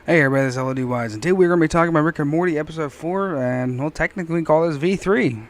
Hey everybody, this is ep4-LODWise, and today we're going to be talking about Rick and Morty episode 4, and we'll technically call this V3.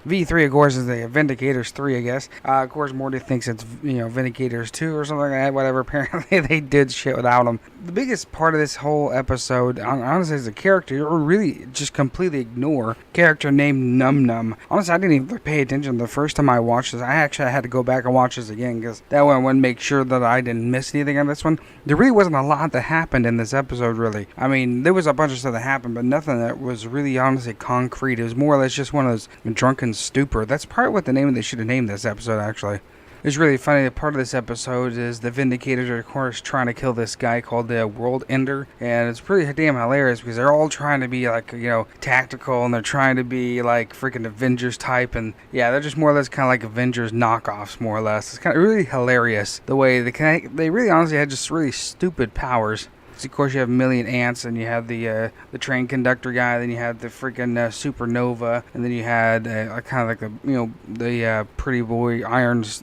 V3, of course, is the Vindicators 3, I guess. Of course, Morty thinks it's, Vindicators 2 or something like that, whatever. Apparently, they did shit without him. The biggest part of this whole episode, honestly, is a character you really just completely ignore. Character named Num Num. Honestly, I didn't even pay attention the first time I watched this. I actually had to go back and watch this again, because that way I wanted to make sure that I didn't miss anything on this one. There really wasn't a lot that happened in this episode, really. I mean, there was a bunch of stuff that happened, but nothing that was really, honestly, concrete. It was more or less just one of those drunken stupor. That's part of what they should have named this episode, actually. It's really funny that part of this episode is the Vindicators are, of course, trying to kill this guy called the World Ender, and it's pretty damn hilarious because they're all trying to be, like, tactical, and they're trying to be, like, freaking Avengers type, and, yeah, they're just more or less kind of like Avengers knockoffs, more or less. It's kind of really hilarious the way they really honestly had just really stupid powers. So of course you have a million ants, and you have the train conductor guy, then you had the freaking supernova, and then you had kind of like the pretty boy Irons,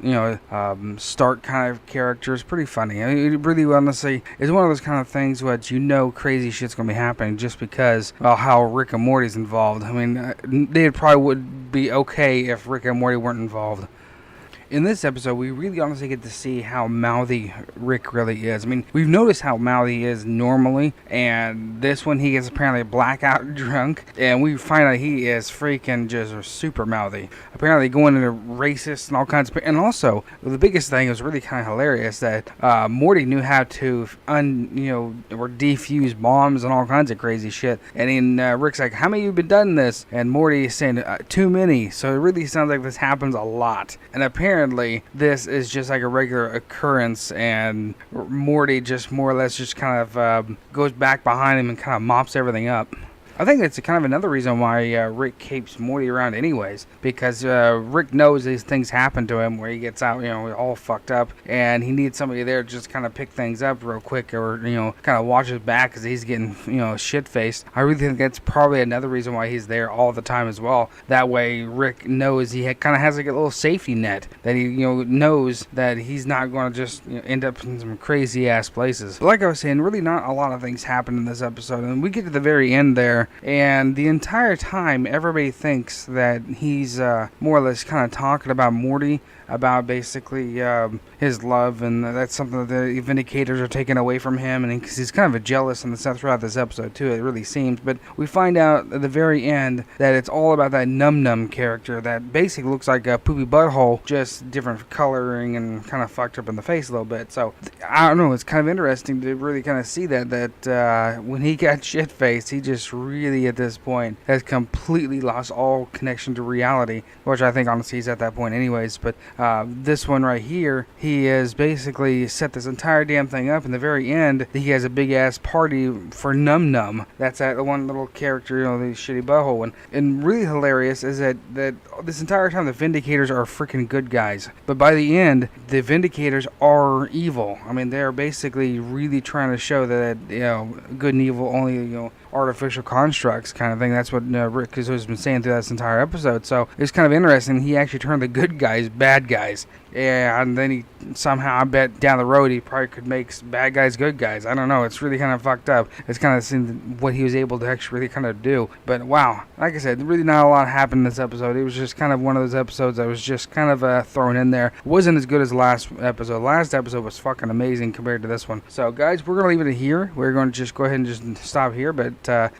Stark kind of character. It's pretty funny. I mean, it really honestly is one of those kind of things that crazy shit's gonna be happening just because how Rick and Morty's involved. I mean, they probably would be okay if Rick and Morty weren't involved. In this episode, we really honestly get to see how mouthy Rick really is. I mean, we've noticed how mouthy he is normally, and this one he gets apparently blackout drunk, and we find out he is freaking just super mouthy. Apparently going into racist and all kinds of... And also, the biggest thing was really kind of hilarious that Morty knew how to or defuse bombs and all kinds of crazy shit. And then Rick's like, how many of you been done this? And Morty is saying, too many. So it really sounds like this happens a lot. And apparently this is just like a regular occurrence, and Morty just more or less just kind of goes back behind him and kind of mops everything up. I think that's kind of another reason why Rick keeps Morty around anyways, because Rick knows these things happen to him where he gets out, all fucked up, and he needs somebody there to just kind of pick things up real quick, or, kind of watch his back because he's getting, shit-faced. I really think that's probably another reason why he's there all the time as well. That way Rick knows he kind of has like a little safety net, that he, knows that he's not going to just end up in some crazy-ass places. But like I was saying, really not a lot of things happen in this episode, and we get to the very end there, and the entire time everybody thinks that he's more or less kind of talking about Morty, about basically his love, and that's something that the Vindicators are taking away from him, and he's kind of a jealous in the sense throughout this episode too, it really seems. But we find out at the very end that it's all about that Num Num character that basically looks like a poopy butthole, just different coloring and kind of fucked up in the face a little bit. So I don't know, it's kind of interesting to really kind of see that when he got shit-faced, he just really at this point has completely lost all connection to reality, which I think honestly he's at that point anyways. But this one right here, he has basically set this entire damn thing up. In the very end, he has a big ass party for Num Num. That's that one little character, the shitty butthole one. And really hilarious is that this entire time the Vindicators are freaking good guys, but by the end, the Vindicators are evil. I mean, they're basically really trying to show that good and evil only artificial constructs kind of thing. That's what Rick has always been saying through this entire episode. So it's kind of interesting. He actually turned the good guys bad guys. Yeah, and then he somehow, I bet down the road, he probably could make bad guys good guys. I don't know. It's really kind of fucked up. It's kind of seeing what he was able to actually really kind of do. But wow, like I said, really not a lot happened in this episode. It was just kind of one of those episodes that was just kind of thrown in there. It wasn't as good as the last episode. The last episode was fucking amazing compared to this one. So guys, we're going to leave it here. We're going to just go ahead and just stop here. But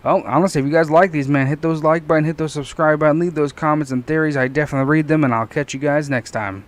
honestly, if you guys like these, man, hit those like button, hit those subscribe button, leave those comments and theories. I definitely read them, and I'll catch you guys next time.